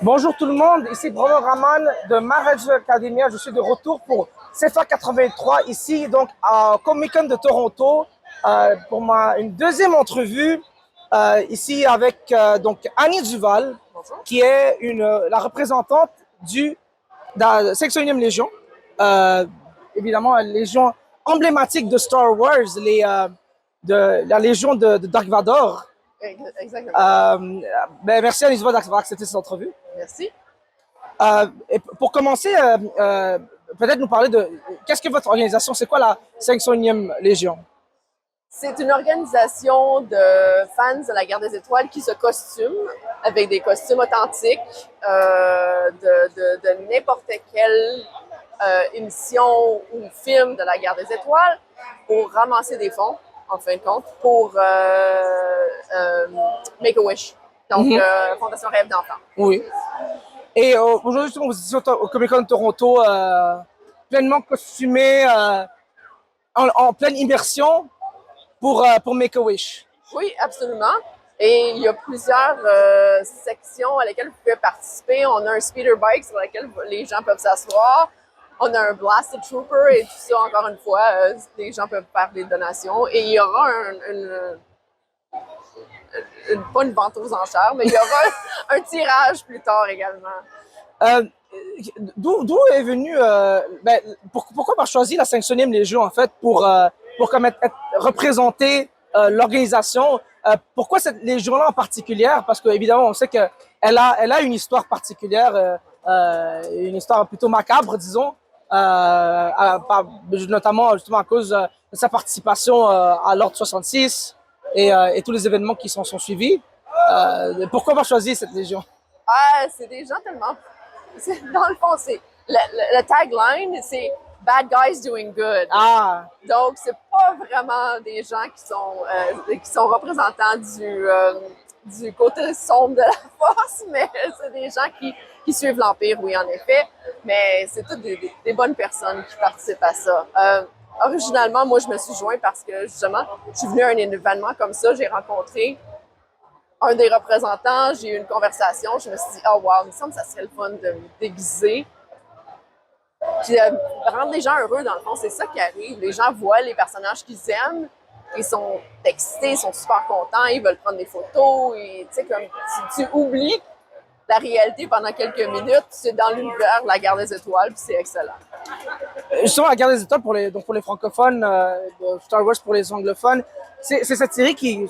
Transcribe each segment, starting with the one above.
Bonjour tout le monde, ici Bruno Raman de Marriage Academia. Je suis de retour pour CFA 83 ici donc à Comic Con de Toronto pour une deuxième entrevue ici avec donc Annie Duval qui est la représentante de la 501e Légion. Euh, Évidemment, la Légion emblématique de Star Wars, de la Légion de Dark Vador. Exactement. Merci Annie Duval d'avoir accepté cette entrevue. Merci. Et pour commencer, peut-être nous parler de qu'est-ce que votre organisation, c'est quoi la 501e Légion? C'est une organisation de fans de la Guerre des Étoiles qui se costument avec des costumes authentiques de n'importe quelle émission ou film de la Guerre des Étoiles pour ramasser des fonds, en fin de compte, pour Make-A-Wish. Donc, Fondation Rêve d'enfant. Oui. Et aujourd'hui, vous êtes au Comic Con de Toronto, pleinement costumé, en pleine immersion pour Make-A-Wish. Oui, absolument. Et il y a plusieurs sections à lesquelles vous pouvez participer. On a un speeder bike sur lequel les gens peuvent s'asseoir. On a un Blasted Trooper et tout ça, encore une fois, les gens peuvent faire des donations. Et il y aura pas une vente aux enchères, mais il y aura un tirage plus tard également. D'où est venu, pourquoi avoir choisi la 5e Légion en fait pour comme représenter l'organisation? Pourquoi cette légion-là en particulier? Parce qu'évidemment, on sait qu'elle a une histoire particulière, une histoire plutôt macabre, disons, notamment justement à cause de sa participation à l'Ordre 66 et tous les événements qui sont suivis. Pourquoi avoir choisi cette légion? Ah, c'est des gens tellement... Dans le fond, c'est... Le tagline, c'est « Bad guys doing good ». Ah. Donc, c'est pas vraiment des gens qui sont représentants du côté sombre de la force, mais c'est des gens qui suivent l'Empire, oui, en effet. Mais c'est toutes des bonnes personnes qui participent à ça. Originalement, moi, je me suis joint parce que, justement, je suis venue à un événement comme ça. J'ai rencontré un des représentants, j'ai eu une conversation. Je me suis dit, oh wow, il me semble que ça serait le fun de me déguiser. Puis rendre les gens heureux, dans le fond, c'est ça qui arrive. Les gens voient les personnages qu'ils aiment, ils sont excités, ils sont super contents, ils veulent prendre des photos. Et, tu sais, comme tu oublies la réalité pendant quelques minutes, c'est dans l'univers de la Guerre des Étoiles, puis c'est excellent. Justement, la Guerre des Étoiles pour les francophones, Star Wars pour les anglophones, c'est cette série qui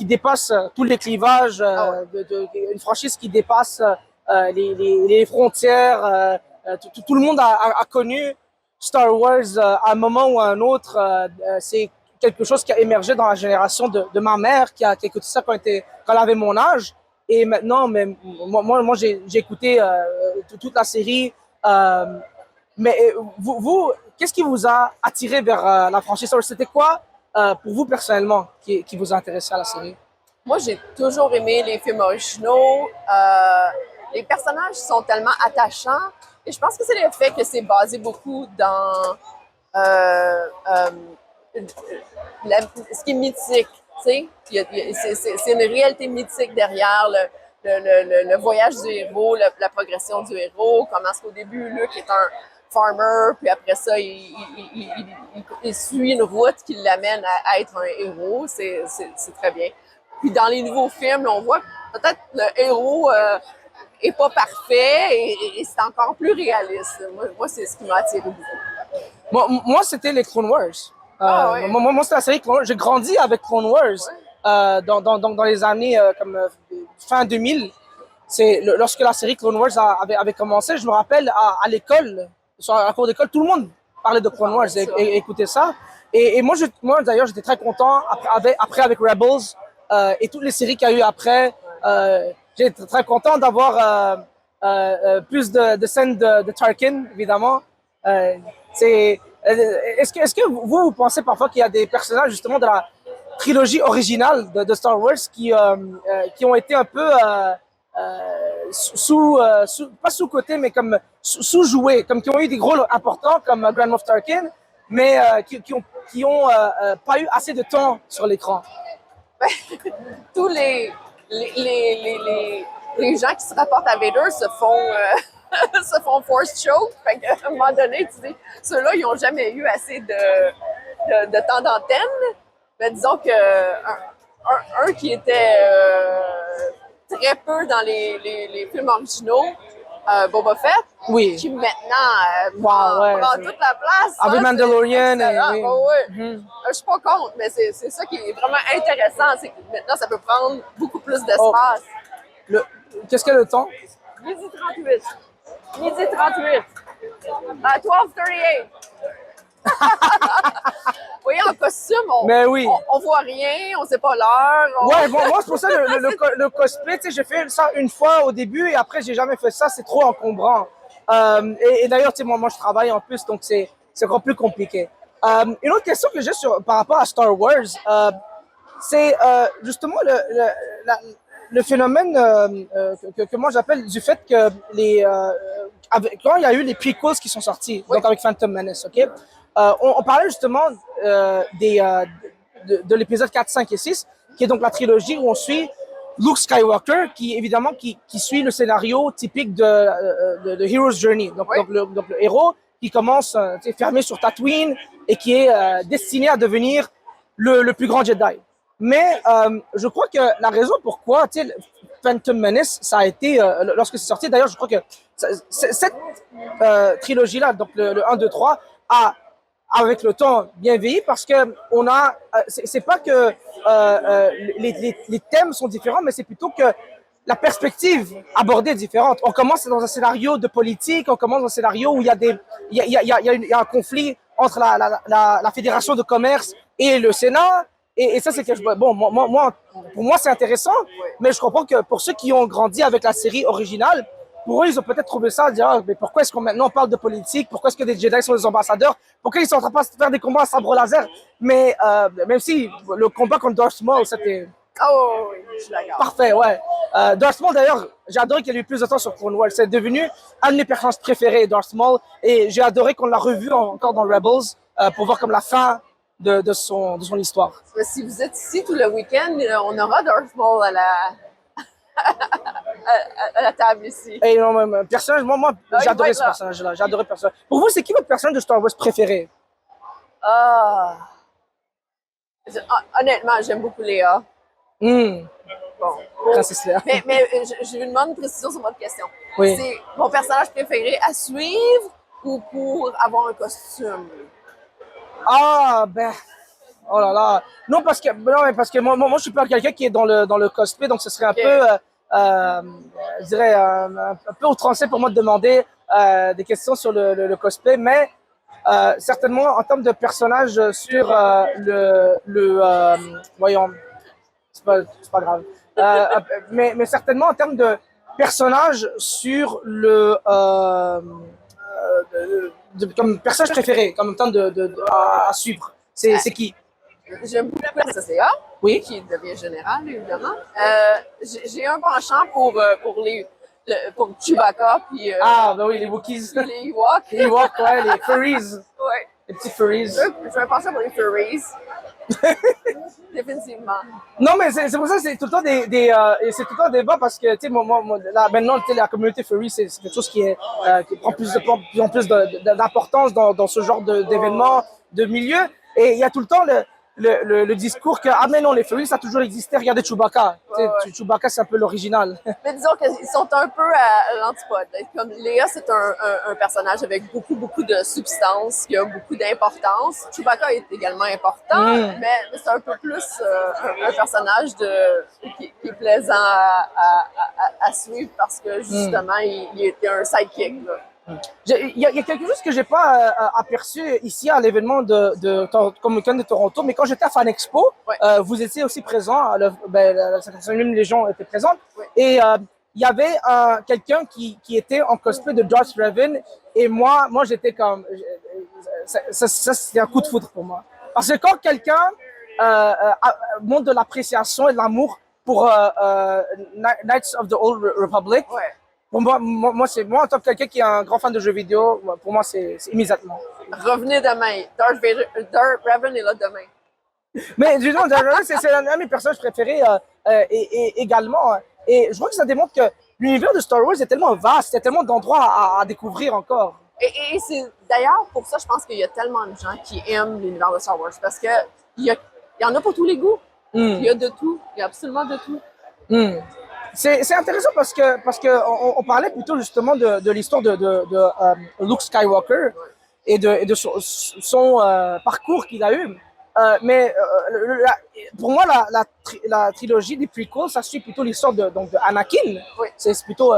dépasse tous les clivages, une franchise qui dépasse les frontières. Tout le monde a connu Star Wars à un moment ou à un autre. C'est quelque chose qui a émergé dans la génération de ma mère qui a écouté ça quand elle avait mon âge. Et maintenant, moi j'ai écouté toute la série. Mais vous, qu'est-ce qui vous a attiré vers la franchise? C'était quoi pour vous personnellement qui vous a intéressé à la série? Moi, j'ai toujours aimé les films originaux. Les personnages sont tellement attachants. Et je pense que c'est le fait que c'est basé beaucoup dans ce qui est mythique. C'est une réalité mythique derrière le voyage du héros, la progression du héros. Comment est-ce qu'au début, Luke est un farmer, puis après ça, il suit une route qui l'amène à être un héros. C'est très bien. Puis dans les nouveaux films, on voit que peut-être le héros est pas parfait et c'est encore plus réaliste. Moi c'est ce qui m'a attiré beaucoup. Moi c'était les Clone Wars. Ouais. Moi, c'était la série Clone Wars. J'ai grandi avec Clone Wars dans les années fin 2000. Lorsque la série Clone Wars avait commencé, je me rappelle à l'école, sur la cour d'école, tout le monde parlait de Clone Wars et écoutait ça. Et moi d'ailleurs, j'étais très content après avec Rebels et toutes les séries qu'il y a eu après. J'étais très content d'avoir plus de scènes de Tarkin, évidemment. Est-ce que vous pensez parfois qu'il y a des personnages justement de la trilogie originale de Star Wars qui ont été un peu pas sous-côté, mais comme sous-joués, comme qui ont eu des rôles importants, comme Grand Moff Tarkin, mais qui ont pas eu assez de temps sur l'écran? Tous les les gens qui se rapportent à Vader se font, se font force choke. Fait qu'à un moment donné, tu dis, ceux-là, ils n'ont jamais eu assez de temps d'antenne. Mais disons que un qui était très peu dans les films originaux, Boba Fett, Oui. qui maintenant prend toute la place. Avec Mandalorian. Oui. Mm-hmm. Je suis pas contre, mais c'est ça qui est vraiment intéressant, c'est que maintenant, ça peut prendre beaucoup plus d'espace. Qu'est-ce qu'il y a le temps? Midi 38. Midi 38. À 12h38. Vous voyez, en costume, on voit rien, on sait pas l'heure. Ouais, bon, moi, c'est pour ça le cosplay, tu sais, j'ai fait ça une fois au début et après, j'ai jamais fait ça, c'est trop encombrant. Et d'ailleurs, tu sais, moi, je travaille en plus, donc c'est encore plus compliqué. Une autre question que j'ai par rapport à Star Wars, c'est justement le phénomène que moi j'appelle du fait que quand il y a eu les prequels qui sont sortis, donc avec Phantom Menace, ok, on parlait justement de l'épisode 4, 5 et 6, qui est donc la trilogie où on suit Luke Skywalker, qui évidemment qui suit le scénario typique de Hero's Journey, donc le héros qui commence fermé sur Tatooine et qui est destiné à devenir le plus grand Jedi. Mais je crois que la raison pourquoi Phantom Menace, ça a été, lorsque c'est sorti, d'ailleurs, je crois que cette trilogie-là, donc le 1, 2, 3, a, avec le temps, bien vieilli parce que on a, c'est pas que les thèmes sont différents, mais c'est plutôt que la perspective abordée est différente. On commence dans un scénario de politique, on commence dans un scénario où il y a un conflit entre la Fédération de commerce et le Sénat. Et ça, c'est que bon, pour moi, c'est intéressant, mais je comprends que pour ceux qui ont grandi avec la série originale, pour eux, ils ont peut-être trouvé ça, dire, mais pourquoi est-ce qu'on maintenant parle de politique? Pourquoi est-ce que des Jedi sont des ambassadeurs? Pourquoi ils sont en train de faire des combats à sabre laser? Mais même si le combat contre Darth Maul, c'était oh, oui, je suis d'accord. Parfait, ouais. Darth Maul, d'ailleurs, j'ai adoré qu'il y ait eu plus de temps sur Clone Wars. C'est devenu un de mes personnages préférés, Darth Maul, et j'ai adoré qu'on l'a revu encore dans Rebels pour voir comme la fin de son histoire. Si vous êtes ici tout le week-end, on aura Darth Maul à la table ici. Et non, personnage, moi j'ai adoré ce personnage-là. J'ai adoré le personnage. Pour vous, c'est qui votre personnage de Star Wars préféré? Honnêtement, j'aime beaucoup Léa. Bon. Princesse Léa. Mais je vous demande une précision sur votre question. Oui. C'est mon personnage préféré à suivre ou pour avoir un costume? Ah, ben. Oh là là. Non, parce que moi je suis pas quelqu'un qui est dans le cosplay, donc ce serait un peu, je dirais, un peu outrancé pour moi de demander des questions sur le cosplay, mais certainement en termes de personnage sur voyons, c'est pas grave. Mais certainement en termes de personnage sur comme personnage préféré, comme en termes à suivre. C'est qui? J'aime beaucoup la princesse Léa, oui, qui devient générale, évidemment. J'ai un penchant pour Chewbacca, puis ben oui, les Wookiees. les Ewoks. Les Ewoks, ouais, les furries. Ouais. Les petits furries. J'ai un penchant pour les furries. Définitivement. Non, mais c'est pour ça que c'est tout le temps c'est tout le temps un débat parce que, tu sais, là, maintenant, la communauté furry, c'est quelque chose qui prend plus en plus d'importance dans ce genre d'événements, de milieu. Et il y a tout le temps le discours que, ah, mais non, les furries, ça a toujours existé. Regardez Chewbacca. Ouais. Chewbacca, c'est un peu l'original. Mais disons qu'ils sont un peu à l'antipode. Comme Léa, c'est un personnage avec beaucoup de substance, qui a beaucoup d'importance. Chewbacca est également important, mais c'est un peu plus un personnage qui est plaisant à suivre parce que, justement, il était un sidekick, là. Il y a quelque chose que j'ai pas aperçu ici à l'événement de Comic-Con de Toronto, mais quand j'étais à Fan Expo, vous étiez aussi présent, la 51e Légion était présente, et il y avait quelqu'un qui était en cosplay de Darth Revan, et moi j'étais comme, ça c'était un coup de foudre pour moi. Parce que quand quelqu'un montre de l'appréciation et de l'amour pour Knights of the Old Republic, pour moi, en tant que quelqu'un qui est un grand fan de jeux vidéo, pour moi, c'est immédiatement. Revenez demain. Darth Revan est là demain. Mais disons, c'est l'un de mes personnages préférés également. Et je crois que ça démontre que l'univers de Star Wars est tellement vaste, il y a tellement d'endroits à découvrir encore. Et c'est d'ailleurs pour ça, je pense qu'il y a tellement de gens qui aiment l'univers de Star Wars parce que il y en a pour tous les goûts. Il y a de tout. Il y a absolument de tout. C'est intéressant parce que on parlait plutôt justement de l'histoire de Luke Skywalker et de son parcours qu'il a eu. Pour moi, la trilogie des prequels, ça suit plutôt l'histoire de Anakin. Oui. C'est plutôt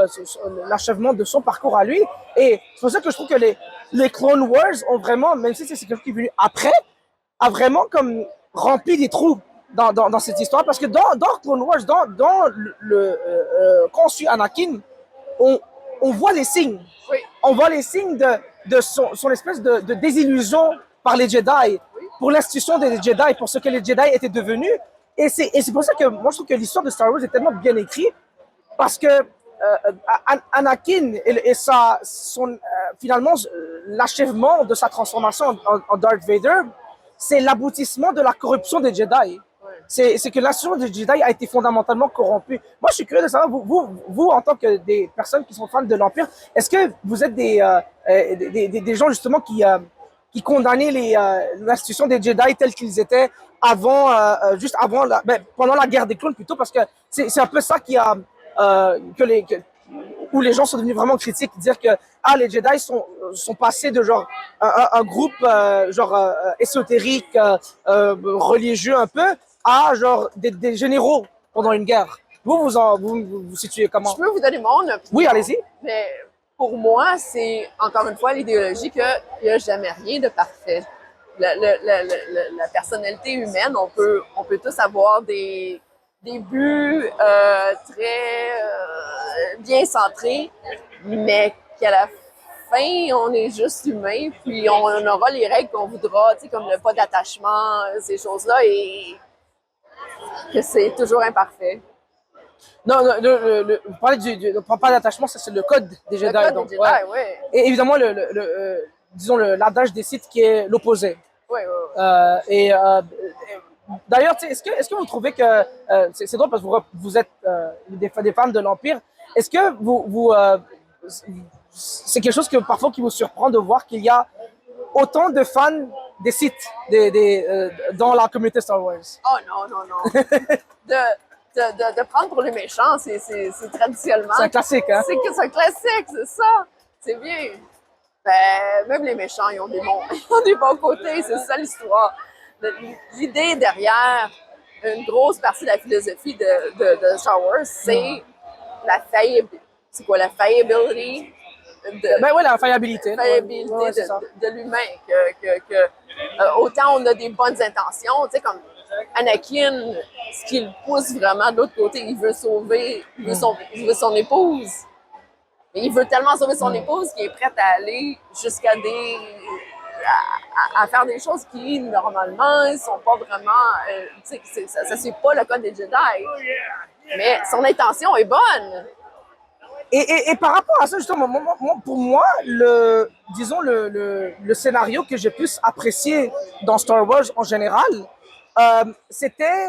l'achèvement de son parcours à lui. Et c'est pour ça que je trouve que les Clone Wars ont vraiment, même si c'est quelque chose qui est venu après, a vraiment comme rempli des trous dans cette histoire. Parce que dans Clone Wars, quand on suit Anakin, on voit les signes. Oui. On voit les signes de son espèce de désillusion par les Jedi, pour l'institution des Jedi, pour ce que les Jedi étaient devenus. Et c'est pour ça que moi, je trouve que l'histoire de Star Wars est tellement bien écrite, parce que Anakin et finalement, l'achèvement de sa transformation en Darth Vader, c'est l'aboutissement de la corruption des Jedi. C'est que l'institution des Jedi a été fondamentalement corrompue. Moi, je suis curieux de savoir, vous en tant que des personnes qui sont fans de l'Empire, est-ce que vous êtes des gens justement qui condamnaient l'institution des Jedi tels qu'ils étaient avant, juste avant, pendant la guerre des clones plutôt, parce que c'est un peu ça qui a où les gens sont devenus vraiment critiques, dire que les Jedi sont passés de genre un groupe ésotérique, religieux un peu, à genre des généraux pendant une guerre. Vous situez comment? Je peux vous donner mon opinion. Oui, allez-y. Mais pour moi, c'est encore une fois l'idéologie qu'il n'y a jamais rien de parfait. La personnalité humaine, on peut tous avoir des buts très bien centrés, mais qu'à la fin, on est juste humain, puis on aura les règles qu'on voudra, tu sais, comme le pas d'attachement, ces choses-là, et que c'est toujours imparfait. Non, vous parlez du pas d'attachement, ça c'est le code des Jedi. Le code donc, des Jedi, oui. Et évidemment, disons l'adage des Sith qui est l'opposé. Oui. D'ailleurs, est-ce que vous trouvez que c'est drôle parce que vous êtes des fans de l'Empire. Est-ce que c'est quelque chose parfois qui vous surprend de voir qu'il y a autant de fans des Sith dans la communauté Star Wars? Oh non. de prendre pour les méchants, c'est traditionnellement. C'est un classique, hein? C'est un classique, c'est ça. C'est bien. Ben, même les méchants, ils ont des bons côtés, c'est ça l'histoire. L'idée derrière une grosse partie de la philosophie de Star Wars, c'est la faillibilité. C'est quoi la faillibility? Ben oui, la faillibilité. De l'humain. Autant on a des bonnes intentions, tu sais, comme Anakin, ce qui le pousse vraiment de l'autre côté, il veut son épouse. Mais il veut tellement sauver son épouse qu'il est prêt à aller jusqu'à à faire des choses qui, normalement, ne sont pas vraiment... tu sais, ça ne suit pas le code des Jedi. Mais son intention est bonne. Et par rapport à ça, justement, pour moi, le scénario que j'ai plus apprécié dans Star Wars en général, c'était...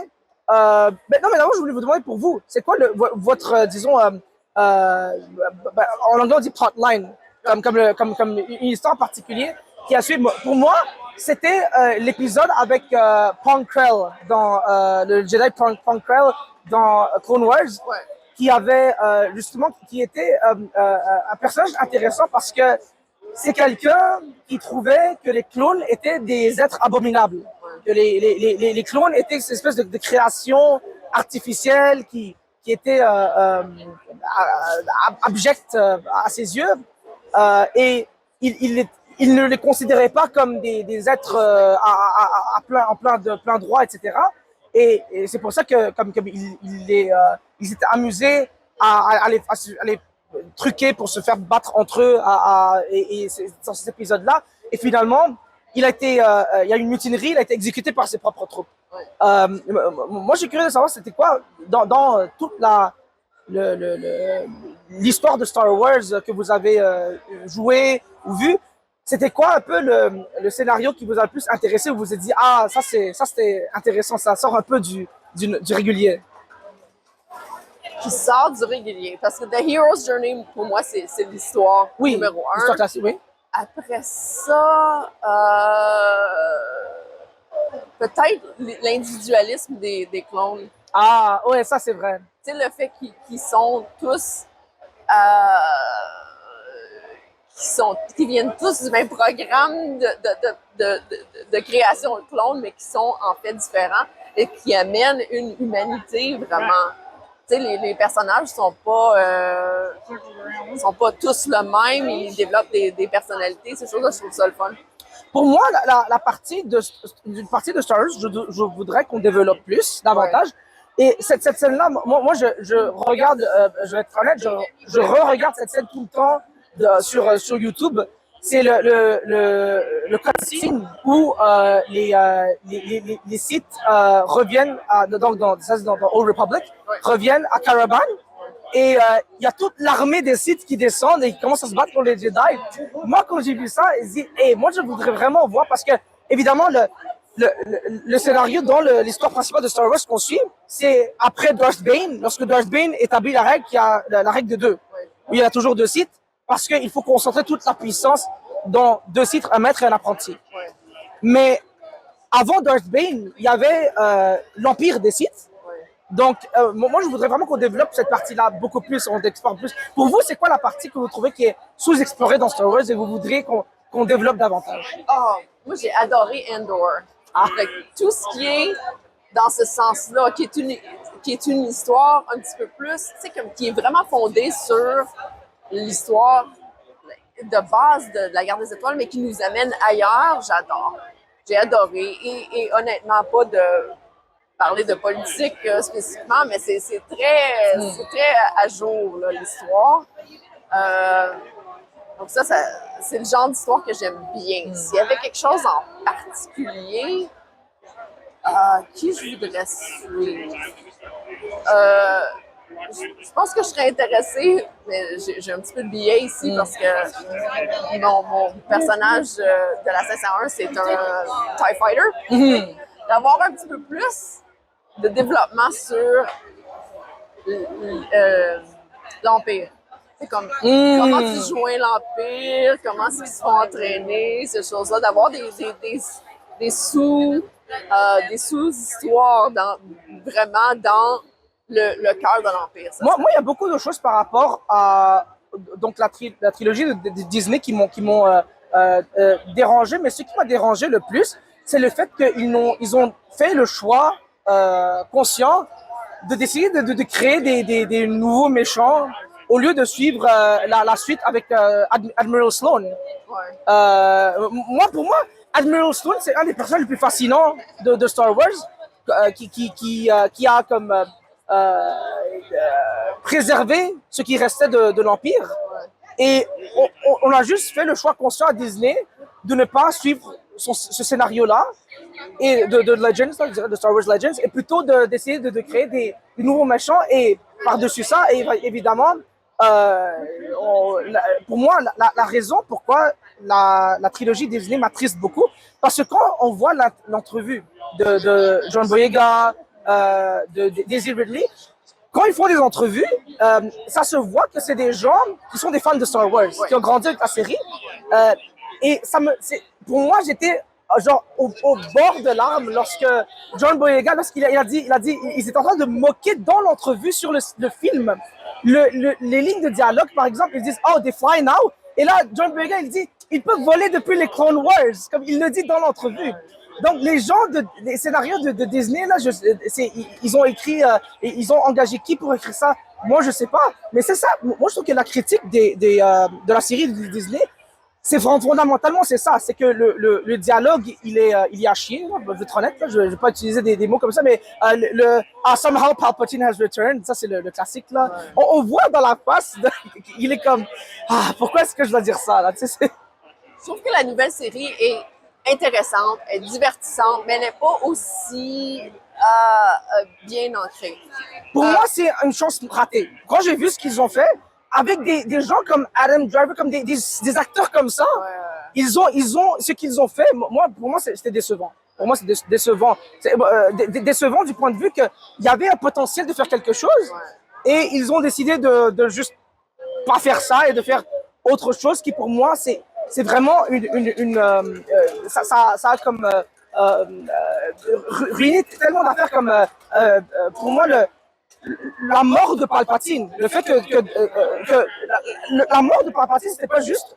non, mais d'abord, je voulais vous demander pour vous, c'est quoi votre, disons, en anglais on dit plotline, comme une histoire particulière qui a suivi. Pour moi, c'était l'épisode avec Pong Krell, dans le Jedi Pong Krell dans Clone Wars. Ouais. Qui était un personnage intéressant parce que c'est quelqu'un qui trouvait que les clones étaient des êtres abominables, que les clones étaient cette espèce de création artificielle qui était abjecte à ses yeux, et il ne les considérait pas comme des êtres en plein droit, etc. Et c'est pour ça que ils s'étaient amusés à les truquer pour se faire battre entre eux et dans cet épisode-là. Et finalement, il y a une mutinerie, il a été exécuté par ses propres troupes. Ouais. Moi, je suis curieux de savoir c'était quoi dans toute l'histoire de Star Wars que vous avez joué ou vu. C'était quoi un peu le scénario qui vous a le plus intéressé, où vous vous êtes dit ça c'était intéressant, ça sort un peu du régulier? qui sort du régulier. Parce que The Hero's Journey, pour moi, c'est l'histoire Oui, numéro un. l'histoire classique, oui. Après ça, peut-être l'individualisme des clones. Ah, ouais, ça c'est vrai. Tu sais, le fait qu'ils sont tous... qui viennent tous du même programme de création de clones, mais qui sont en fait différents et qui amènent une humanité vraiment. Tu sais, les personnages sont pas tous le même, ils développent des personnalités, ces choses-là, je trouve ça le fun. Pour moi, la partie d'une partie de Star Wars, je voudrais qu'on développe plus, davantage. Ouais. Et cette scène-là, moi je regarde, je vais être honnête, je re-regarde cette scène tout le temps sur YouTube. C'est le cutscene où les sites reviennent dans Old Republic, reviennent à Caravan. Et il y a toute l'armée des Sith qui descendent et qui commencent à se battre pour les Jedi. Moi, quand j'ai vu ça, je dis, hey, moi, je voudrais vraiment voir parce que, évidemment, le scénario dans l'histoire principale de Star Wars qu'on suit, c'est après Darth Bane, lorsque Darth Bane établit la règle, qu'il y a la règle de 2, où il y a toujours 2 Sith, parce qu'il faut concentrer toute la puissance dans 2 Sith, un maître et un apprenti. Mais avant Darth Bane, il y avait l'Empire des Sith. Donc, moi, je voudrais vraiment qu'on développe cette partie-là beaucoup plus, on explore plus. Pour vous, c'est quoi la partie que vous trouvez qui est sous-explorée dans Star Wars et vous voudriez qu'on développe davantage? Oh, moi, j'ai adoré Endor. Avec tout ce qui est dans ce sens-là, qui est une histoire un petit peu plus, tu sais, qui est vraiment fondée sur l'histoire de base de la Guerre des Étoiles, mais qui nous amène ailleurs, j'adore. J'ai adoré. Et honnêtement, pas de parler de politique spécifiquement, mais c'est très à jour, là, l'histoire. Donc ça, c'est le genre d'histoire que j'aime bien. S'il y avait quelque chose en particulier, qui je voudrais suivre? Je pense que je serais intéressée, mais j'ai un petit peu de biais ici parce que mon personnage de la 501, c'est un TIE Fighter. D'avoir un petit peu plus de développement sur l'Empire. C'est comme comment tu joins l'Empire, comment ils se font entraîner, ces choses-là, d'avoir des sous-histoires vraiment dans le cœur de l'Empire. Moi, il y a beaucoup de choses par rapport à donc la trilogie de Disney qui m'ont dérangé, mais ce qui m'a dérangé le plus, c'est le fait qu'ils ont fait le choix conscient de décider de créer des nouveaux méchants au lieu de suivre la suite avec Admiral Sloane. Pour moi, Admiral Sloane, c'est un des personnages les plus fascinants de Star Wars, qui a comme préservé ce qui restait de l'Empire. Et on a juste fait le choix conscient à Disney de ne pas suivre ce scénario-là et de Legends, de Star Wars Legends, et plutôt d'essayer de créer des nouveaux méchants. Et par-dessus ça, évidemment, pour moi, la raison pourquoi la trilogie Disney m'attriste beaucoup, parce que quand on voit l'entrevue de John Boyega, de Daisy Ridley, quand ils font des entrevues, ça se voit que c'est des gens qui sont des fans de Star Wars, qui ont grandi avec la série. Et pour moi, j'étais genre au bord de larmes lorsque John Boyega, lorsqu'il a dit, ils étaient en train de moquer dans l'entrevue sur le film. Les lignes de dialogue, par exemple, ils disent « Oh, they fly now ». Et là, John Boyega, il dit « Ils peuvent voler depuis les Clone Wars », comme il le dit dans l'entrevue. Donc, les gens des scénarios de Disney, là, ils ont écrit, ils ont engagé qui pour écrire ça? Moi, je sais pas. Mais c'est ça. Moi, je trouve que la critique de la série de Disney, c'est fondamentalement, c'est ça. C'est que le dialogue, il est à chier. Là. Je vais être honnête, là, je vais pas utiliser des mots comme ça, mais somehow Palpatine has returned. Ça, c'est le classique, là. Ouais. On voit dans la face, il est comme, pourquoi est-ce que je dois dire ça, là? Tu sais, je trouve que la nouvelle série est intéressante, elle est divertissante, mais elle n'est pas aussi bien ancrée. Pour moi, c'est une chance ratée. Quand j'ai vu ce qu'ils ont fait, avec des gens comme Adam Driver, comme des acteurs comme ça, ils ont ce qu'ils ont fait. Pour moi, c'était décevant. Pour moi, c'est décevant. Décevant du point de vue qu'il y avait un potentiel de faire quelque chose, Et ils ont décidé de juste pas faire ça et de faire autre chose qui pour moi c'est vraiment ça a comme ruiné tellement d'affaires comme pour moi la mort de Palpatine, le fait que la mort de Palpatine c'était pas juste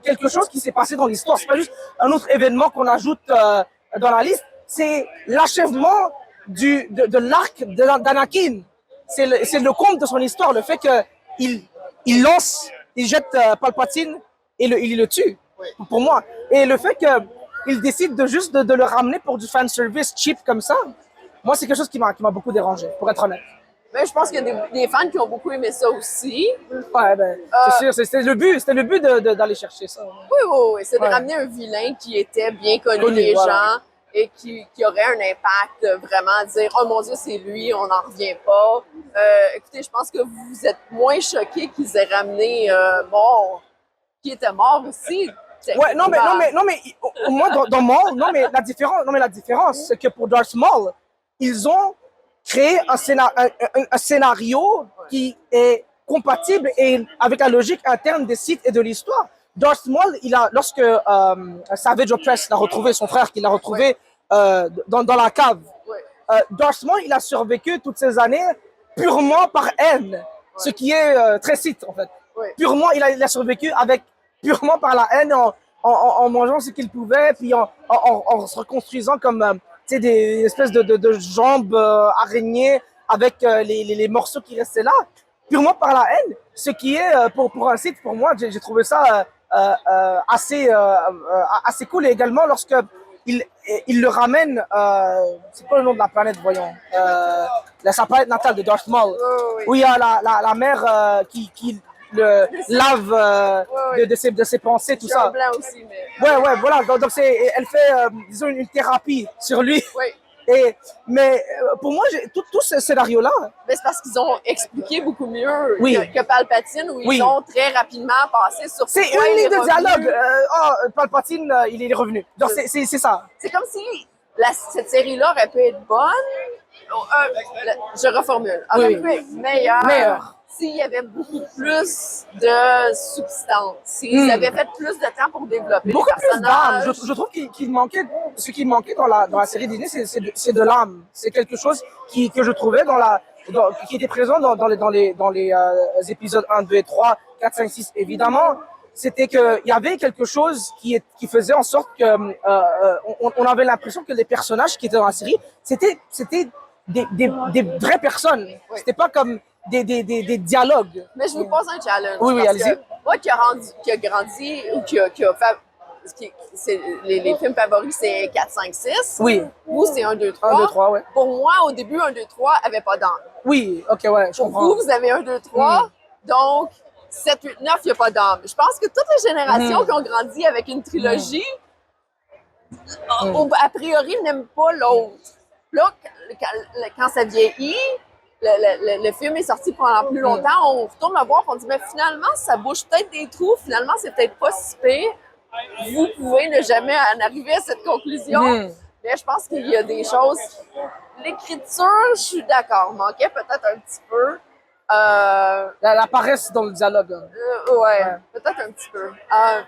quelque chose qui s'est passé dans l'histoire, c'est pas juste un autre événement qu'on ajoute dans la liste, c'est l'achèvement de l'arc d'Anakin. C'est le comble de son histoire, le fait qu'il il jette Palpatine et il le tue, pour moi. Et le fait qu'il décide de le ramener pour du fanservice cheap comme ça, moi, c'est quelque chose qui m'a beaucoup dérangé, pour être honnête. Mais je pense qu'il y a des fans qui ont beaucoup aimé ça aussi. Ouais, ben, c'est sûr, c'était le but d'aller chercher ça. Oui, c'est de ramener un vilain qui était bien connu des gens et qui aurait un impact vraiment à dire « Oh mon Dieu, c'est lui, on n'en revient pas. » Écoutez, je pense que vous êtes moins choqués qu'ils aient ramené mort, qui était mort aussi. Ouais, non, mais au moins dans Maul, la différence, c'est que pour Darth Maul, ils ont créé un scénario qui est compatible et avec la logique interne des sites et de l'histoire. Darth Maul, lorsque Savage Opress l'a retrouvé, son frère qui l'a retrouvé dans la cave, Darth Maul, il a survécu toutes ces années purement par haine, ce qui est très site en fait. Purement, il a survécu purement par la haine, en mangeant ce qu'il pouvait, puis en se reconstruisant comme des espèces de jambes araignées avec les morceaux qui restaient là, purement par la haine. Ce qui est, pour un site, pour moi, j'ai trouvé ça assez cool. Et également, lorsque il le ramène, c'est quoi le nom de la planète, voyons, sa planète natale de Darth Maul, où il y a la mère qui le lave de ses pensées, tout ça. Blanc aussi, mais... Ouais, voilà. Donc elle fait, disons, une thérapie sur lui. Mais pour moi, tout ce scénario-là... Mais c'est parce qu'ils ont expliqué beaucoup mieux que Palpatine, où ils ont très rapidement passé sur... C'est une ligne de dialogue. Palpatine, il est revenu. Donc c'est ça. C'est comme si cette série-là aurait pu être bonne. Je reformule. Aurait pu être meilleure. S'il y avait beaucoup plus de substance, s'ils avaient fait plus de temps pour développer beaucoup les personnages. plus d'âme. Je trouve qu'il manquait, ce qui manquait dans la série Disney, c'est de l'âme. C'est quelque chose que je trouvais qui était présent dans les épisodes 1, 2 et 3, 4, 5, 6. Évidemment, c'était qu'il y avait quelque chose qui faisait en sorte que on avait l'impression que les personnages qui étaient dans la série, c'était des vraies personnes. C'était pas comme des dialogues. Mais je vous pose un challenge. Oui, allez-y. Moi qui a grandi ou qui a fait... les films favoris, c'est 4, 5, 6. Oui. Vous, c'est 1, 2, 3. 1, 2, 3, ouais. Pour moi, au début, 1, 2, 3 n'avait pas d'âme. Oui, ok, ouais, je comprends. Pour vous, vous avez 1, 2, 3. Donc, 7, 8, 9, il n'y a pas d'âme. Je pense que toutes les générations qui ont grandi avec une trilogie, a priori, n'aiment pas l'autre. Là, quand ça vieillit, le film est sorti pendant plus longtemps, on retourne le voir, on dit, mais finalement, ça bouge peut-être des trous, finalement, c'est peut-être pas si pire. Vous pouvez ne jamais en arriver à cette conclusion, mais je pense qu'il y a des choses. L'écriture, je suis d'accord, manquait peut-être un petit peu. La paresse dans le dialogue. Ouais, peut-être un petit peu.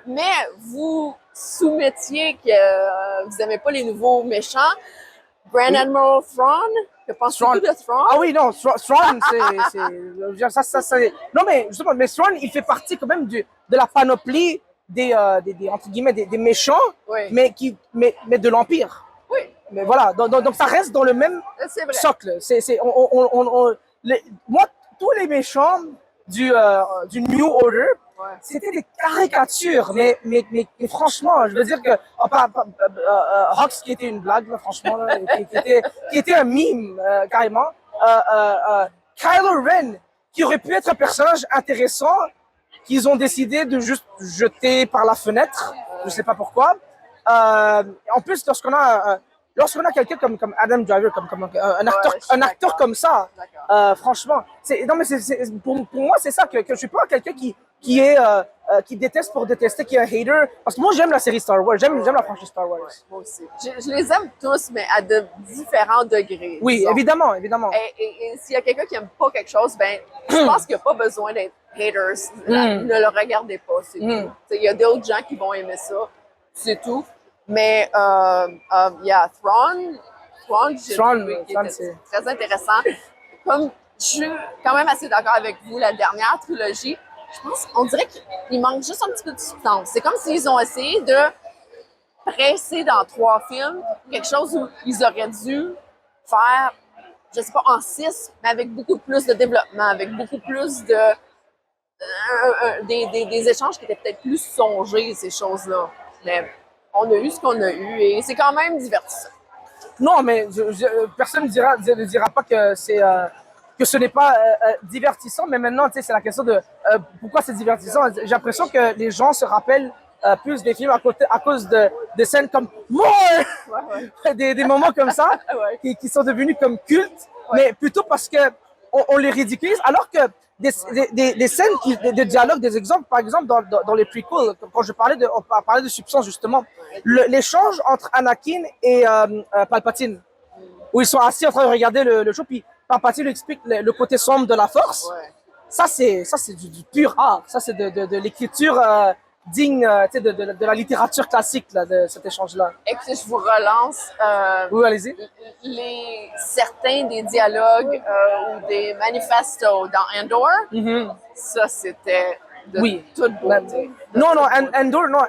Mais vous soumettiez que vous n'aimez pas les nouveaux méchants. Grand Admiral Thrawn, que pensez-vous de Thrawn? Ah oui, non, Thrawn, c'est... Non, mais justement, Thrawn, il fait partie quand même de la panoplie entre guillemets, des méchants, mais de l'Empire. Oui. Mais voilà, donc ça reste dans le même socle. Moi, tous les méchants du New Order, c'était des caricatures, mais franchement, je veux dire que Hux qui était une blague, là, franchement, là, qui était un mime carrément. Kylo Ren, qui aurait pu être un personnage intéressant, qu'ils ont décidé de juste jeter par la fenêtre, je sais pas pourquoi. En plus, lorsqu'on a quelqu'un comme Adam Driver, comme un acteur comme ça, franchement, pour moi c'est ça que je suis pas quelqu'un qui est qui déteste pour détester, qui est un hater. Parce que moi, j'aime la série Star Wars, j'aime la franchise Star Wars. Ouais, moi aussi. Je les aime tous, mais à de différents degrés. Oui, disons. évidemment, évidemment. Et s'il y a quelqu'un qui aime pas quelque chose, ben, je pense qu'il n'y a pas besoin d'être haters. Ne le regardez pas, c'est tout. Il y a d'autres gens qui vont aimer ça, c'est tout. Mais, il y a Thrawn, j'ai trouvé qui était très intéressant. Comme je suis quand même assez d'accord avec vous, la dernière trilogie, je pense qu'on dirait qu'il manque juste un petit peu de substance. C'est comme s'ils ont essayé de presser dans 3 films quelque chose où ils auraient dû faire, je sais pas, en 6, mais avec beaucoup plus de développement, avec beaucoup plus de des échanges qui étaient peut-être plus songés, ces choses-là. Mais on a eu ce qu'on a eu et c'est quand même divertissant. Non, mais personne ne dira pas que que ce n'est pas divertissant, mais maintenant, tu sais, c'est la question de pourquoi c'est divertissant. J'ai l'impression que les gens se rappellent plus des films à cause de scènes comme More! Des moments comme ça qui sont devenus comme cultes, mais plutôt parce que on les ridiculise, alors que des scènes, des dialogues, des exemples, par exemple, dans les prequels, quand on parlait de substance, justement, l'échange entre Anakin et Palpatine, où ils sont assis en train de regarder le show, puis Palpatine lui explique le côté sombre de la Force. Ouais. Ça, c'est du pur art. Ça, c'est de l'écriture digne de la littérature classique, là, de cet échange-là. Écoutez, je vous relance. Oui, allez-y. Certains des dialogues ou des manifestos dans Andor, ça, c'était de toute beauté. Non,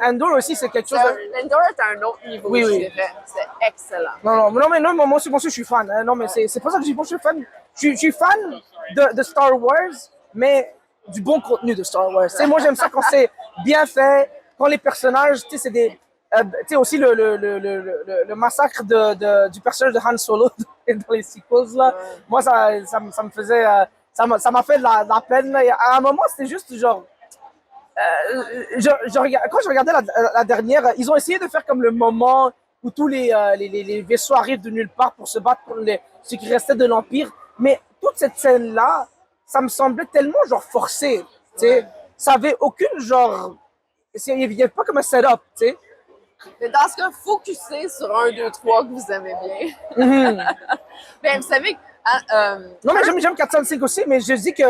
Andor aussi, c'est quelque chose... Andor est à un autre niveau, je dirais. C'est excellent. Non, mais moi aussi, je suis fan. Hein. Non, mais c'est pas ça que je dis. Moi, je suis fan. Je suis fan de Star Wars, mais du bon contenu de Star Wars. Moi, j'aime ça quand c'est bien fait, quand les personnages, c'est des... tu sais, aussi le massacre du personnage de Han Solo dans les sequels, là. Moi, ça me faisait... ça m'a fait de la peine. Là. Et à un moment, c'était juste genre... quand je regardais la dernière, ils ont essayé de faire comme le moment où tous les vaisseaux arrivent de nulle part pour se battre contre ce qui restait de l'Empire. Mais toute cette scène-là, ça me semblait tellement genre forcé. Ça avait aucune genre... Il n'y avait pas comme un setup, tu sais. Mais dans ce cas, focussez sur 1, 2, 3 que vous aimez bien. Mais vous savez... non, mais j'aime 4, 5, 6 aussi, mais je dis que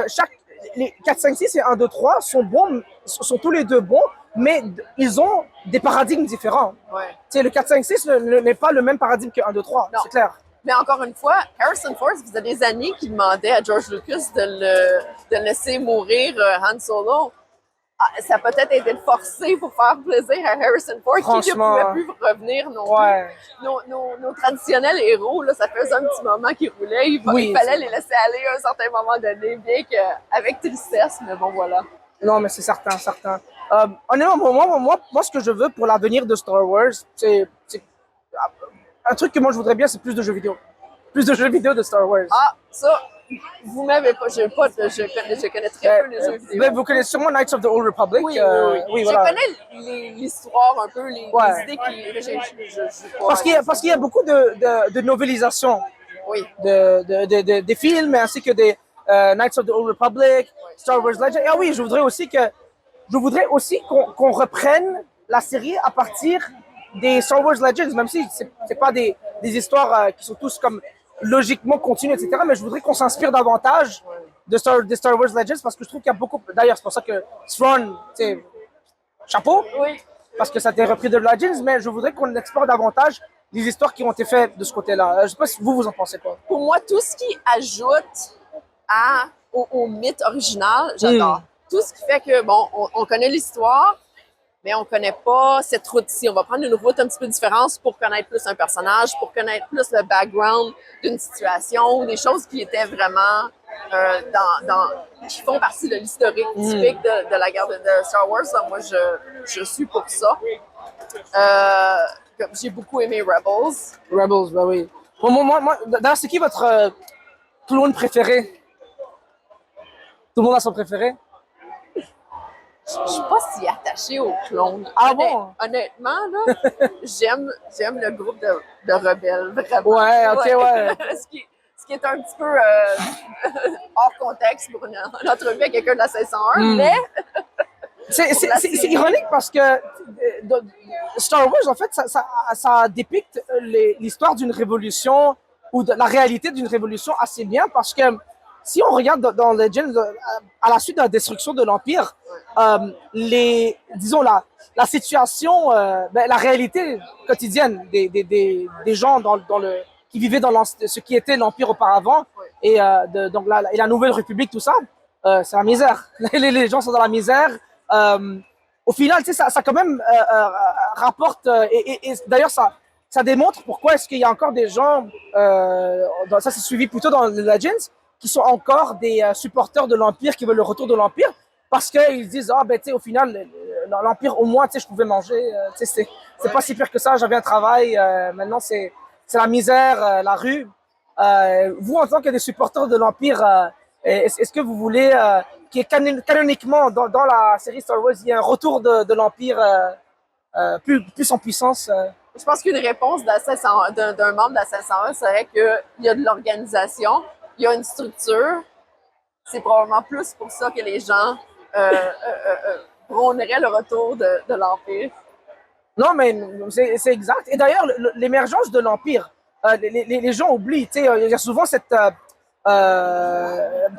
les 4, 5, 6 et 1, 2, 3 sont bons, sont tous les deux bons, mais ils ont des paradigmes différents. Ouais. Tu sais, le 4, 5, 6 n'est pas le même paradigme que 1, 2, 3, c'est clair. Mais encore une fois, Harrison Ford, ça faisait des années qu'il demandait à George Lucas de laisser mourir Han Solo. Ça a peut-être été forcé pour faire plaisir à Harrison Ford, qui ne pouvait plus revenir non plus. Nos traditionnels héros, là, ça faisait un petit moment qu'ils roulaient. Il fallait les laisser aller à un certain moment donné, bien qu'avec tristesse, mais bon, voilà. Non, mais c'est certain. Honnêtement, moi, ce que je veux pour l'avenir de Star Wars, c'est un truc que moi je voudrais bien, c'est plus de jeux vidéo. Plus de jeux vidéo de Star Wars. Ah, ça, vous m'avez pas. Je connais très peu les jeux vidéo. Vous connaissez sûrement Knights of the Old Republic. Oui, oui, voilà. Je connais l'histoire un peu, les idées qui. Parce qu'il y a beaucoup de novélisations. Oui. Des films, ainsi que des Knights of the Old Republic, Star Wars Legends. Ah oui, je voudrais aussi qu'on reprenne la série à partir des Star Wars Legends, même si c'est pas des histoires qui sont tous comme logiquement continues, etc. Mais je voudrais qu'on s'inspire davantage des Star Wars Legends parce que je trouve qu'il y a beaucoup... D'ailleurs, c'est pour ça que Thrawn, c'est chapeau, parce que ça a été repris de Legends, mais je voudrais qu'on explore davantage les histoires qui ont été faites de ce côté-là. Je sais pas si vous en pensez quoi. Pour moi, tout ce qui ajoute au mythe original, j'adore. Tout ce qui fait que, bon, on connaît l'histoire, mais on connaît pas cette route-ci. On va prendre une route un petit peu différente pour connaître plus un personnage, pour connaître plus le background d'une situation, des choses qui étaient vraiment qui font partie de l'historique typique de la guerre de Star Wars. Donc, moi, je suis pour ça. J'ai beaucoup aimé Rebels. Rebels, bah oui. Moi, d'ailleurs, c'est qui votre clone préféré? Tout le monde a son préféré? Je suis pas si attachée aux clones. Ah bon? Honnêtement, là, j'aime le groupe de rebelles, vraiment. Ouais, ok, ouais. Ce qui est un petit peu hors contexte pour une entrevue avec quelqu'un de la 501, mais C'est ironique parce que Star Wars, en fait, ça dépicte l'histoire d'une révolution ou de la réalité d'une révolution assez bien parce que si on regarde dans Legends, à la suite de la destruction de l'Empire, disons, la situation, la réalité quotidienne des gens qui vivaient dans ce qui était l'Empire auparavant et, donc et la Nouvelle République, tout ça, c'est la misère. Les gens sont dans la misère. Au final, tu sais, ça quand même rapporte, et d'ailleurs, ça démontre pourquoi est-ce qu'il y a encore des gens, ça c'est suivi plutôt dans les Legends, qui sont encore des supporters de l'Empire, qui veulent le retour de l'Empire, parce qu'ils disent, ah ben tu sais, au final, l'Empire, au moins, tu sais, je pouvais manger, tu sais, c'est pas si pire que ça, j'avais un travail, maintenant c'est la misère, la rue. Vous, en tant que des supporters de l'Empire, est-ce que vous voulez qui est canoniquement dans la série Star Wars, il y a un retour de l'Empire plus en puissance? Je pense qu'une réponse d'un membre de la 501 serait qu'il y a de l'organisation, il y a une structure. C'est probablement plus pour ça que les gens prôneraient le retour de l'Empire. Non, mais c'est exact. Et d'ailleurs, l'émergence de l'Empire, les gens oublient, tu sais, il y a souvent cette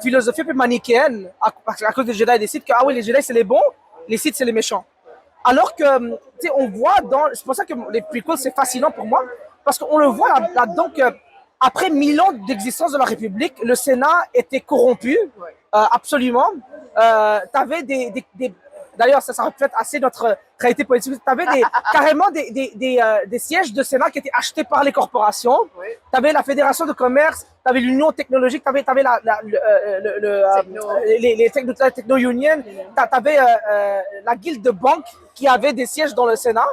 philosophie un peu manichéenne à cause des Jedi et des Sith que ah oui, les Jedi c'est les bons, les Sith c'est les méchants. Alors que, tu sais, on voit c'est pour ça que les prequels c'est fascinant pour moi, parce qu'on le voit là-dedans que après 1000 ans d'existence de la République, le Sénat était corrompu, absolument. T'avais d'ailleurs, ça reflète assez notre réalité politique. Tu avais carrément des sièges de Sénat qui étaient achetés par les corporations. Oui. Tu avais la Fédération de commerce, tu avais l'Union technologique, tu avais les techno-unions, tu avais la guilde de banque qui avait des sièges dans le Sénat,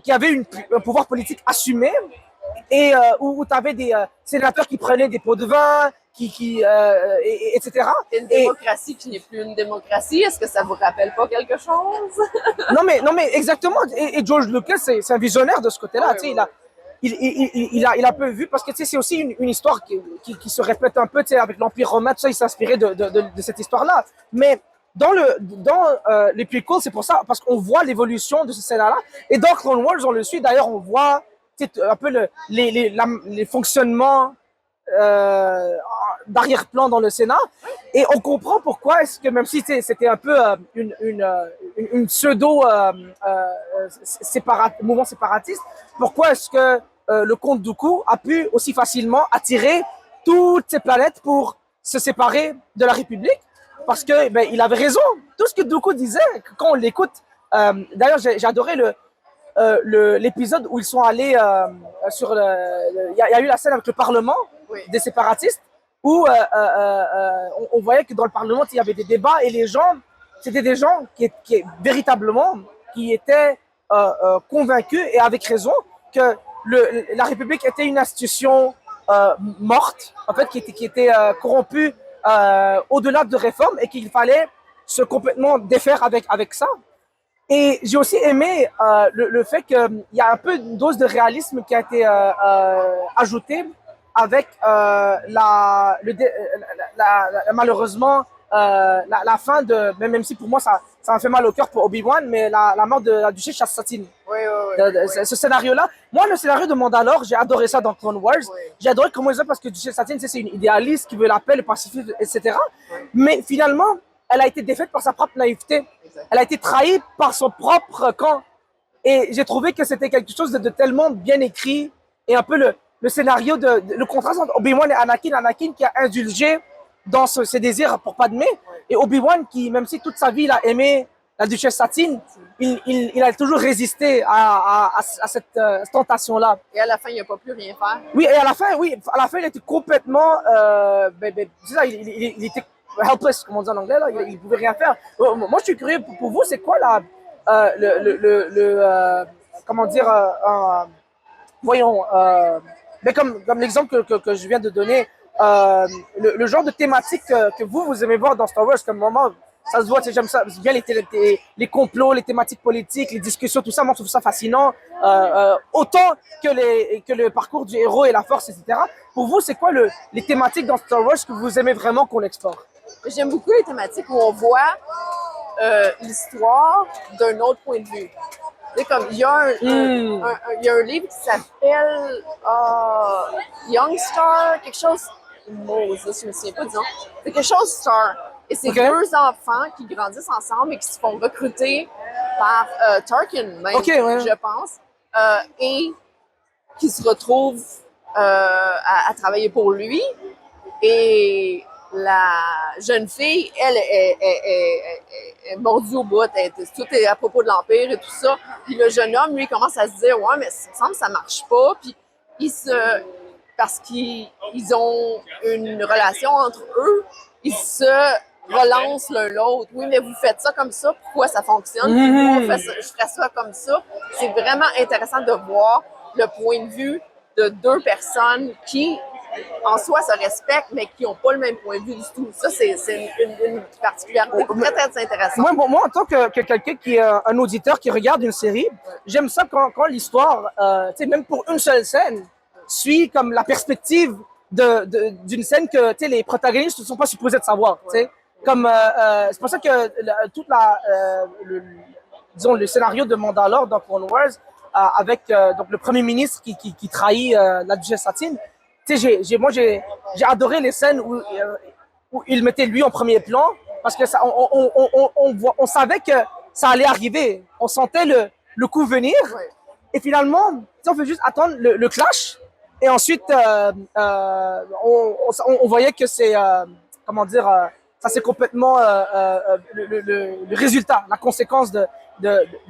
qui avait un pouvoir politique assumé, et où tu avais des sénateurs qui prenaient des pots de vin, etc. C'est une démocratie qui n'est plus une démocratie. Est-ce que ça vous rappelle pas quelque chose? non, mais exactement. Et George Lucas, c'est un visionnaire de ce côté-là. Oui, il a un peu vu, parce que c'est aussi une histoire qui se répète un peu avec l'Empire romain. Tout ça, il s'est inspiré de cette histoire-là. Mais dans les prequels, c'est pour ça, parce qu'on voit l'évolution de ce scénario-là. Et dans Clone Wars, on le suit. D'ailleurs, on voit un peu les fonctionnements d'arrière-plan dans le Sénat, et on comprend pourquoi est-ce que, même si c'était un peu une pseudo mouvement séparatiste, pourquoi est-ce que le comte Dooku a pu aussi facilement attirer toutes ces planètes pour se séparer de la République, parce que il avait raison. Tout ce que Dooku disait, quand on l'écoute, d'ailleurs j'ai adoré l'épisode où ils sont allés il y a eu la scène avec le Parlement des séparatistes, où on voyait que dans le Parlement il y avait des débats, et les gens, c'était des gens qui véritablement qui étaient convaincus, et avec raison, que la République était une institution morte, en fait, qui était corrompue au-delà de réformes, et qu'il fallait se complètement défaire avec ça. Et j'ai aussi aimé le fait qu'il y a un peu une dose de réalisme qui a été ajoutée avec malheureusement la fin de, même si pour moi ça m'a fait mal au cœur pour Obi-Wan, mais la mort de la duchesse Satine. Oui. Ce scénario-là, moi le scénario de Mandalore, j'ai adoré ça dans Clone Wars. Oui. J'ai adoré comment ils ont, parce que duchesse Satine, c'est une idéaliste qui veut la paix, le pacifisme, etc. Oui. Mais finalement, elle a été défaite par sa propre naïveté. Exact. Elle a été trahie par son propre camp. Et j'ai trouvé que c'était quelque chose de tellement bien écrit, et un peu le scénario le contraste entre Obi-Wan et Anakin qui a indulgé dans ses désirs pour Padmé, et Obi-Wan qui, même si toute sa vie il a aimé la duchesse Satine, il a toujours résisté à cette tentation-là. Et à la fin, il n'a pas pu rien faire. Oui, et à la fin, il était complètement, c'est ça, il était helpless, comme on dit en anglais, là, il pouvait rien faire. Moi, je suis curieux, pour vous, c'est quoi comment dire, voyons, mais comme l'exemple que je viens de donner, le genre de thématique que vous aimez voir dans Star Wars, comme moment, ça se voit, j'aime ça, bien les complots, les thématiques politiques, les discussions, tout ça, moi je trouve ça fascinant, autant que le parcours du héros et la force, etc. Pour vous, c'est quoi les thématiques dans Star Wars que vous aimez vraiment qu'on explore? J'aime beaucoup les thématiques où on voit l'histoire d'un autre point de vue. C'est comme, il y a il y a un livre qui s'appelle Young Star, quelque chose. Moses, je me souviens pas du nom. C'est quelque chose Star. Et c'est deux enfants qui grandissent ensemble et qui se font recruter par Tarkin, même, je pense, et qui se retrouvent à travailler pour lui. Et la jeune fille, elle est mordue au bout. Tout est à propos de l'Empire et tout ça. Puis le jeune homme, lui, commence à se dire « Ouais, mais ça me semble que ça marche pas. » Puis parce qu'ils ont une relation entre eux, ils se relancent l'un l'autre. « Oui, mais vous faites ça comme ça, pourquoi ça fonctionne? Puis moi, je ferais ça comme ça. » C'est vraiment intéressant de voir le point de vue de deux personnes qui, en soi, se respectent, mais qui n'ont pas le même point de vue du tout. Ça, c'est une particularité très, très intéressante. Moi, en tant que quelqu'un qui est un auditeur qui regarde une série, j'aime ça quand l'histoire, même pour une seule scène, suit comme la perspective d'une scène que les protagonistes ne sont pas supposés de savoir. Comme c'est pour ça que toute disons, le scénario de Mandalore dans Clone Wars, avec donc le premier ministre qui trahit la duchesse Satine, moi j'ai adoré les scènes où il mettait lui en premier plan, parce que ça, on savait que ça allait arriver, on sentait le coup venir, et finalement on fait juste attendre le clash, et ensuite on voyait que c'est comment dire, ça c'est complètement le résultat, la conséquence de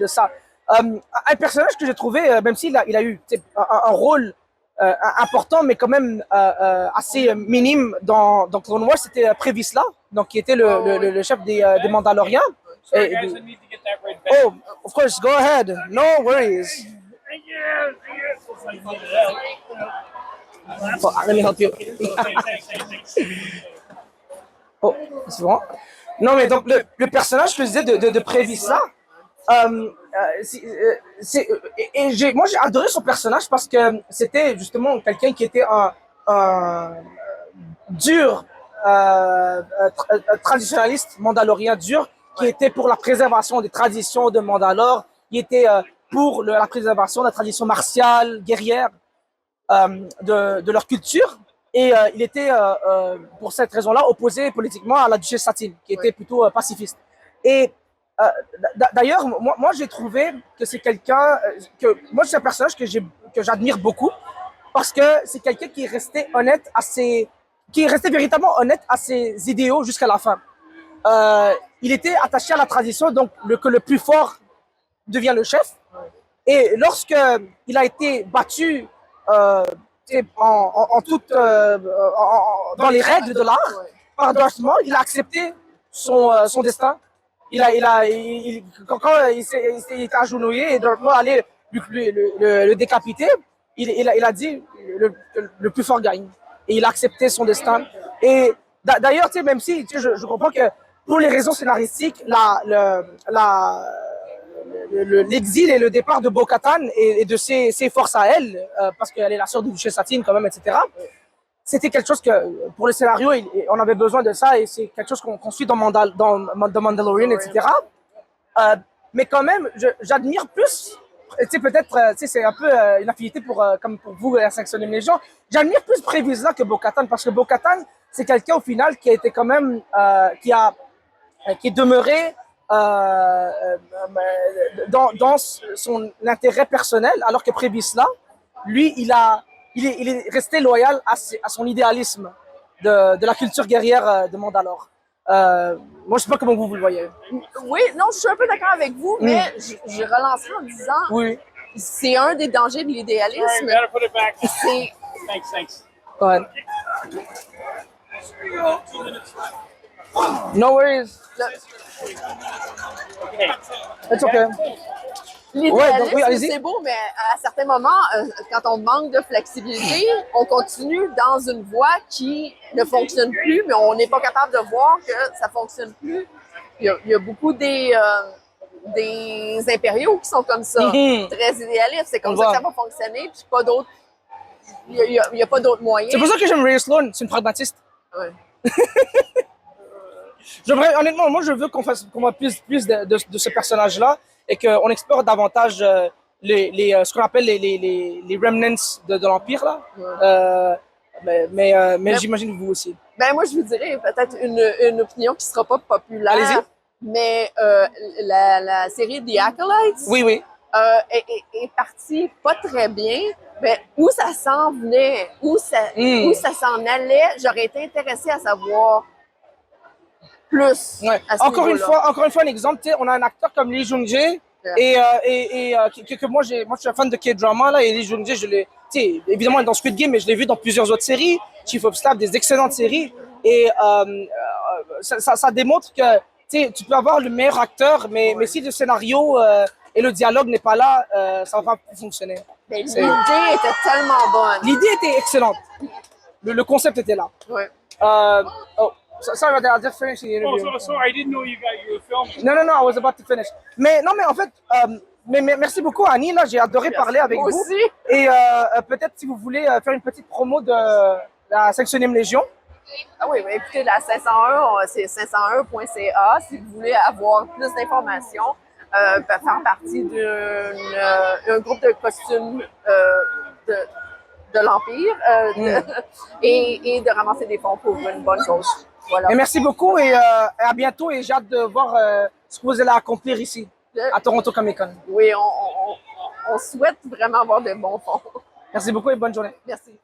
ça. Un personnage que j'ai trouvé, même s'il a eu un rôle important, mais quand même assez minime dans Clone Wars, c'était Previsla, donc qui était le chef des Mandaloriens. Sorry, guys, I need to get that right back. Oh, of course, go ahead. No worries. Thank you. Oh, let me help you. Thanks. Oh, c'est bon. Non, mais donc le personnage que je disais de Previsla, moi j'ai adoré son personnage parce que c'était justement quelqu'un qui était un dur traditionnaliste mandalorien dur, qui était pour la préservation des traditions de Mandalore, il était pour la préservation de la tradition martiale, guerrière de leur culture, et il était pour cette raison-là opposé politiquement à la duchesse Satine, qui était plutôt pacifiste. Et d'ailleurs, moi j'ai trouvé que c'est quelqu'un moi c'est un personnage que j'admire beaucoup, parce que c'est quelqu'un qui est resté honnête qui est resté véritablement honnête à ses idéaux jusqu'à la fin. Il était attaché à la tradition, donc que le plus fort devient le chef. Et lorsque il a été battu dans les règles de l'art par Darth Maul, il a accepté son destin. Quand il s'est agenouillé et Darth Maul allait le décapiter, il a dit le plus fort gagne. Et il a accepté son destin. Et d'ailleurs, même si je comprends que pour les raisons scénaristiques, l'exil et le départ de Bo-Katan et de ses forces à elle, parce qu'elle est la sœur de duchesse Satine quand même, etc. C'était quelque chose que, pour le scénario, on avait besoin de ça, et c'est quelque chose qu'on suit dans The Mandalorian, etc. Mais quand même, j'admire plus, peut-être, c'est un peu une affinité comme pour vous, la sanctionner les gens. J'admire plus Previsla que Bo-Katan, parce que Bo-Katan, c'est quelqu'un au final qui a été quand même, qui est demeuré dans son intérêt personnel, alors que Previsla, lui, il est resté loyal à son idéalisme de la culture guerrière de Mandalore. Moi, je sais pas comment vous le voyez. Oui, non, je suis un peu d'accord avec vous, mais je relancerai en disant c'est un des dangers de l'idéalisme. Sorry, we gotta put it back. C'est Thanks. Go ahead. No worries. Okay. It's okay. L'idéalisme, c'est beau, mais à certains moments, quand on manque de flexibilité, on continue dans une voie qui ne fonctionne plus, mais on n'est pas capable de voir que ça ne fonctionne plus. Il y a beaucoup des impériaux qui sont comme ça, très idéalistes. C'est comme ça que ça va fonctionner, puis pas d'autres. Il n'y a pas d'autres moyens. C'est pour ça que j'aime Rey Sloane, c'est une pragmatiste. Ouais. Honnêtement, moi, je veux qu'on voit plus de ce personnage-là et qu'on explore davantage ce qu'on appelle les remnants de l'Empire, là. Mais j'imagine vous aussi. Ben, moi, je vous dirais peut-être une opinion qui sera pas populaire. Allez-y. Mais la série The Acolytes Oui, oui. est partie pas très bien. Mais où ça s'en venait, où ça s'en allait, j'aurais été intéressée à savoir plus. Ouais. À ce Encore une niveau-là. fois, un exemple, tu sais, on a un acteur comme Lee Jung-jae que moi, je suis un fan de K-drama là, et Lee Jung-jae, je l'ai, tu sais, évidemment dans Squid Game, mais je l'ai vu dans plusieurs autres séries, Chief of Staff, des excellentes séries, et ça démontre que tu peux avoir le meilleur acteur, mais si le scénario et le dialogue n'est pas là, ça va pas fonctionner. Mais l'idée était tellement bonne. L'idée était excellente, le concept était là. Ouais. Sorry about that, I just finished the Oh, interview. sorry, I didn't know you were filming. No, I was about to finish. Mais en fait, mais merci beaucoup Annie, là, j'ai adoré parler avec Moi vous. aussi. Et peut-être si vous voulez faire une petite promo de la 5e Légion. Ah oui, mais écoutez, la 501, c'est 501.ca. Si vous voulez avoir plus d'informations, faire partie d'un groupe de costumes de l'Empire et de ramasser des fonds pour une bonne cause. Voilà. Et merci beaucoup et à bientôt et j'ai hâte de voir ce que vous allez accomplir ici à Toronto Comic Con. Oui, on souhaite vraiment avoir de bons fonds. Merci beaucoup et bonne journée. Merci.